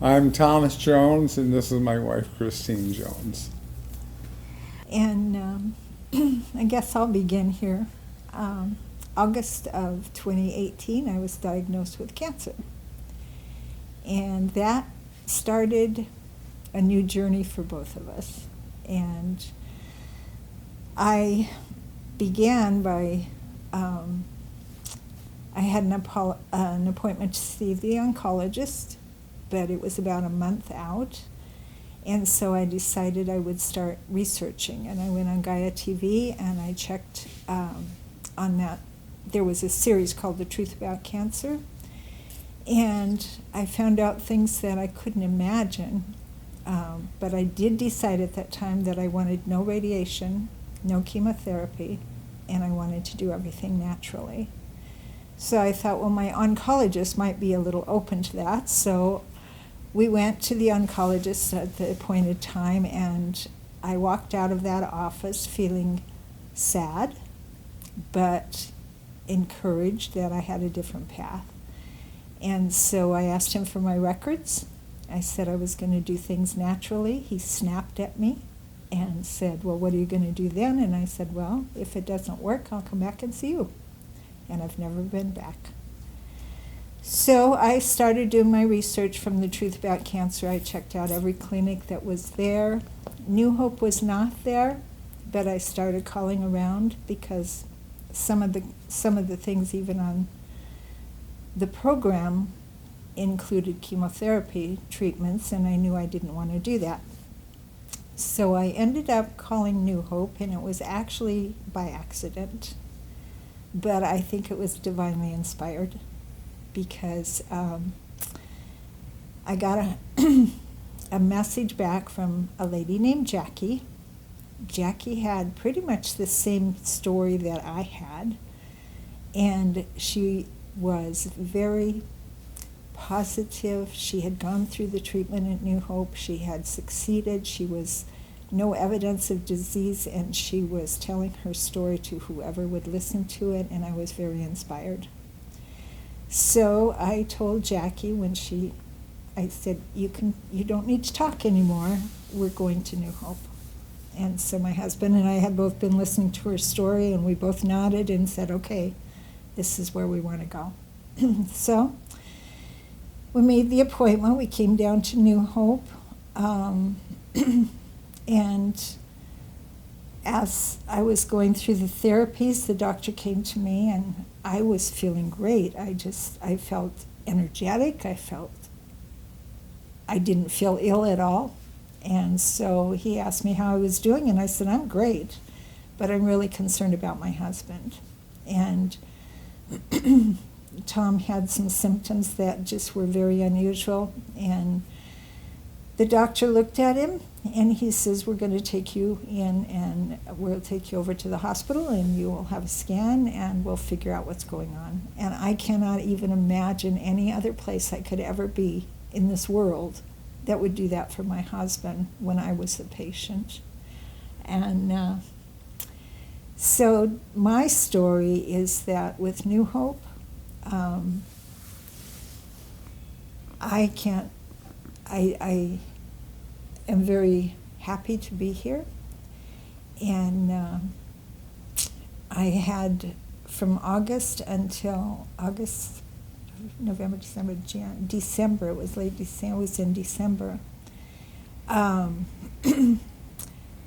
I'm Thomas Jones, and this is my wife, Christine Jones. And I guess I'll begin here. August of 2018, I was diagnosed with cancer. And that started a new journey for both of us. And I began by, I had an appointment to see the oncologist, but it was about a month out. And so I decided I would start researching. And I went on Gaia TV and I checked on that. There was a series called The Truth About Cancer. And I found out things that I couldn't imagine. But I did decide at that time that I wanted no radiation, no chemotherapy, and I wanted to do everything naturally. So I thought, well, my oncologist might be a little open to that. So we went to the oncologist at the appointed time, and I walked out of that office feeling sad, but encouraged that I had a different path. And so I asked him for my records. I said I was going to do things naturally. He snapped at me and said, well, what are you going to do then? And I said, well, if it doesn't work, I'll come back and see you. And I've never been back. So I started doing my research from The Truth About Cancer. I checked out every clinic that was there. New Hope was not there, but I started calling around because some of the things even on the program included chemotherapy treatments, and I knew I didn't want to do that. So I ended up calling New Hope, and it was actually by accident, but I think it was divinely inspired, because I got a message back from a lady named Jackie. Jackie had pretty much the same story that I had, and she was very positive. She had gone through the treatment at New Hope. She had succeeded. She was no evidence of disease, and she was telling her story to whoever would listen to it, and I was very inspired. So I told Jackie I said, you don't need to talk anymore. We're going to New Hope. And so my husband and I had both been listening to her story, and we both nodded and said, okay, this is where we want to go. So we made the appointment. We came down to New Hope. And as I was going through the therapies, the doctor came to me, and I was feeling great. I felt energetic. I didn't feel ill at all. And so he asked me how I was doing, and I said, I'm great, but I'm really concerned about my husband. And Tom had some symptoms that just were very unusual, and the doctor looked at him and he says, we're going to take you in and we'll take you over to the hospital and you will have a scan and we'll figure out what's going on. And I cannot even imagine any other place I could ever be in this world that would do that for my husband when I was the patient. And so my story is that with New Hope, I am very happy to be here. And I had from August until November, December, it was late December, it was in December. I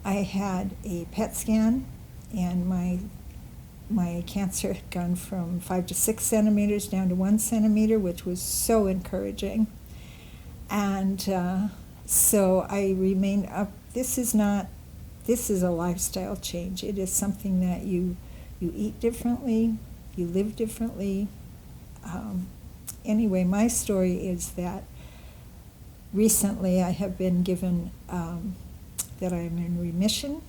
had a PET scan, and my cancer had gone from 5 to 6 centimeters down to 1 centimeter, which was so encouraging. And so I remained up. This is a lifestyle change. It is something that you eat differently, you live differently. Anyway, my story is that recently I have been given that I am in remission,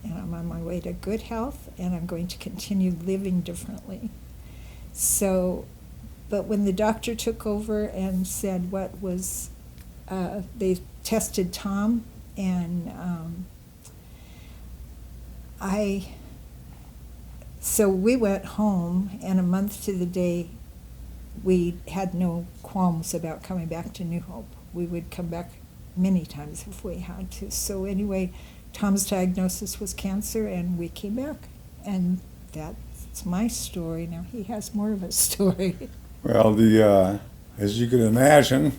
and I'm on my way to good health, and I'm going to continue living differently. So, but when the doctor took over and said what was, they tested Tom, and so we went home, and a month to the day we had no qualms about coming back to New Hope. We would come back many times if we had to. So anyway, Tom's diagnosis was cancer, and we came back. And that's my story. Now he has more of a story. Well, as you can imagine,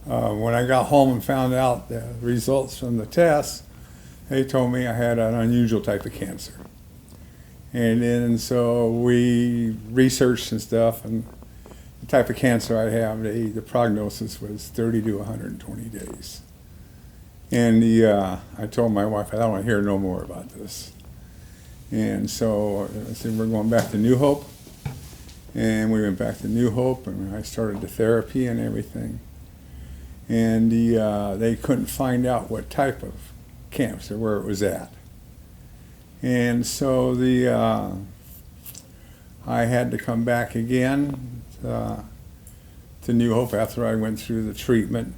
when I got home and found out the results from the tests, they told me I had an unusual type of cancer. And then so we researched and stuff, and the type of cancer I have, the prognosis was 30 to 120 days. And I told my wife, I don't want to hear no more about this. And so I said, we're going back to New Hope. And we went back to New Hope, and I started the therapy and everything. And they couldn't find out what type of cancer, where it was at. And so I had to come back again to New Hope after I went through the treatment.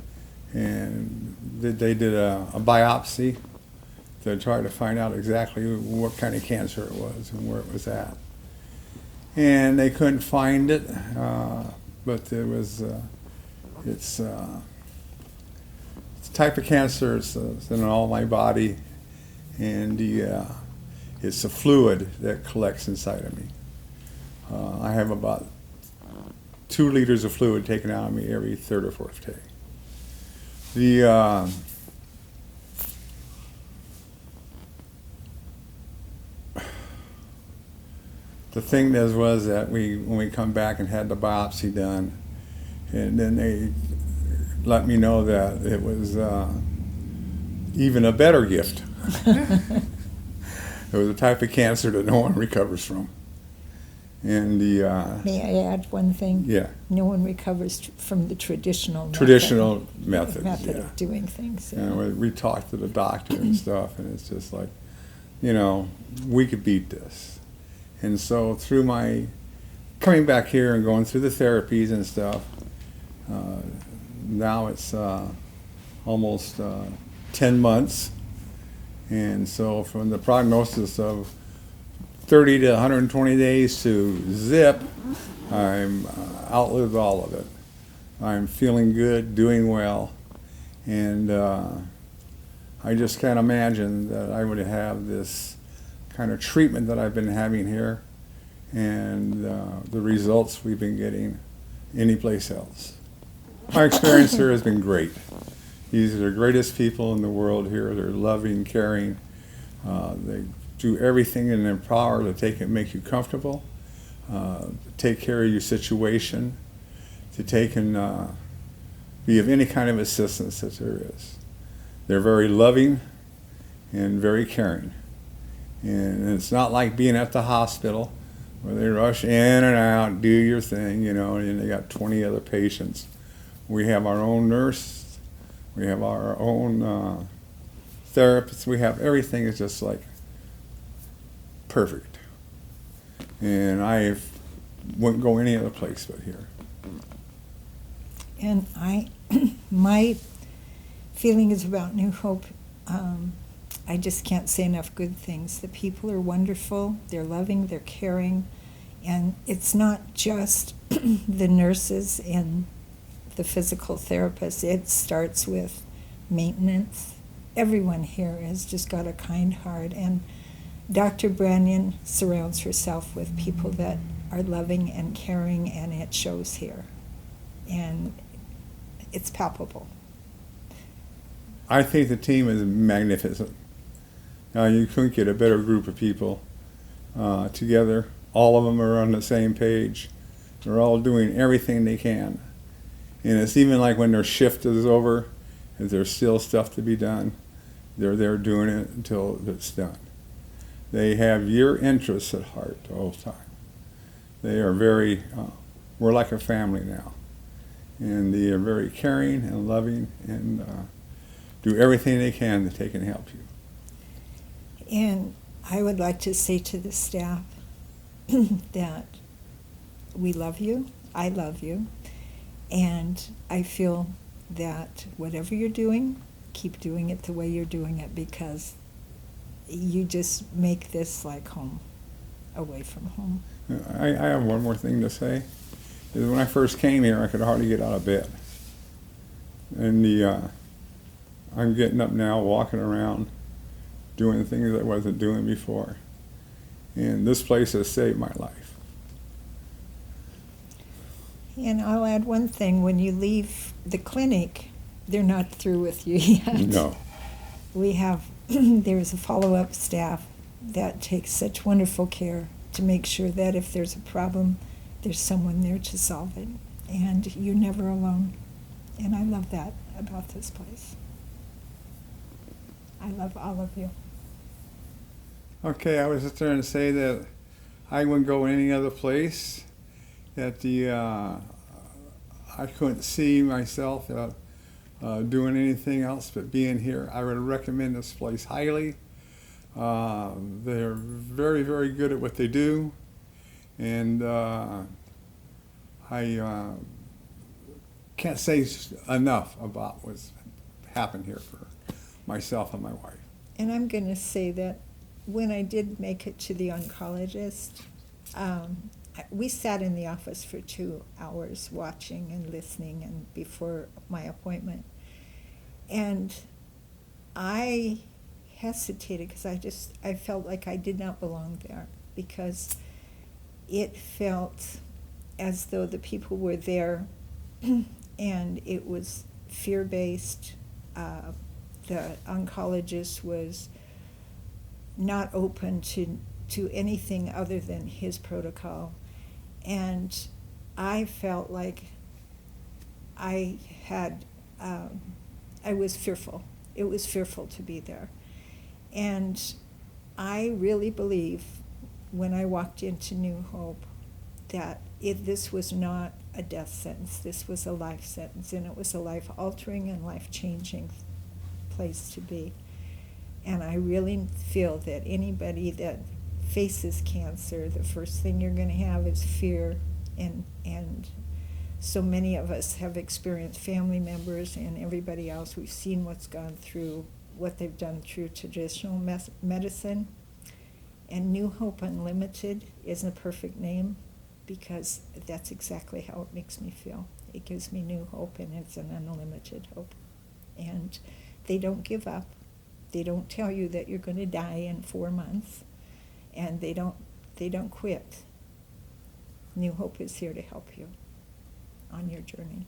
And they did a biopsy to try to find out exactly what kind of cancer it was and where it was at. And they couldn't find it, but it was, it's a type of cancer. It's in all my body, and it's a fluid that collects inside of me. I have about 2 liters of fluid taken out of me every 3rd or 4th day. The thing was that when we come back and had the biopsy done, and then they let me know that it was even a better gift. It was a type of cancer that no one recovers from. And May I add one thing? Yeah. No one recovers from the traditional method yeah. of doing things. Yeah. We talked to the doctor and stuff, and it's just like, we could beat this. And so through my coming back here and going through the therapies and stuff, now it's almost 10 months. And so from the prognosis of 30 to 120 days to zip, I'm outlived all of it. I'm feeling good, doing well, and I just can't imagine that I would have this kind of treatment that I've been having here and the results we've been getting anyplace else. My experience here has been great. These are the greatest people in the world here. They're loving, caring. They do everything in their power to make you comfortable, take care of your situation, to take and be of any kind of assistance that there is. They're very loving and very caring. And it's not like being at the hospital where they rush in and out, do your thing, and they got 20 other patients. We have our own nurse, we have our own therapists, we have everything is just like perfect. And I wouldn't go any other place but here. And my feeling is about New Hope, I just can't say enough good things. The people are wonderful, they're loving, they're caring, and it's not just the nurses and the physical therapists. It starts with maintenance. Everyone here has just got a kind heart, and Dr. Branyan surrounds herself with people that are loving and caring, and it shows here. And it's palpable. I think the team is magnificent. You couldn't get a better group of people together. All of them are on the same page. They're all doing everything they can. And it's even like when their shift is over, if there's still stuff to be done, they're there doing it until it's done. They have your interests at heart the whole time. They are we're like a family now. And they are very caring and loving and do everything they can to take and help you. And I would like to say to the staff that we love you, I love you, and I feel that whatever you're doing, keep doing it the way you're doing it, because you just make this like home, away from home. I have one more thing to say. is when I first came here, I could hardly get out of bed. And I'm getting up now, walking around, doing things I wasn't doing before. And this place has saved my life. And I'll add one thing, when you leave the clinic, they're not through with you yet. No. We have, there's a follow-up staff that takes such wonderful care to make sure that if there's a problem, there's someone there to solve it. And you're never alone. And I love that about this place. I love all of you. Okay, I was just trying to say that I wouldn't go any other place. That I couldn't see myself doing anything else but being here. I would recommend this place highly. They're very, very good at what they do, and I can't say enough about what's happened here for myself and my wife. And I'm going to say that when I did make it to the oncologist, we sat in the office for 2 hours watching and listening and before my appointment. And I hesitated because I felt like I did not belong there, because it felt as though the people were there and it was fear-based. The oncologist was not open to anything other than his protocol. And I felt like I was fearful. It was fearful to be there. And I really believe when I walked into New Hope that this was not a death sentence. This was a life sentence, and it was a life-altering and life-changing place to be. And I really feel that anybody that faces cancer, the first thing you're going to have is fear, and so many of us have experienced, family members and everybody else, we've seen what's gone through, what they've done through traditional medicine. And New Hope Unlimited isn't a perfect name, because that's exactly how it makes me feel. It gives me new hope, and it's an unlimited hope. And they don't give up. They don't tell you that you're going to die in 4 months, and they don't quit. New Hope is here to help you on your journey.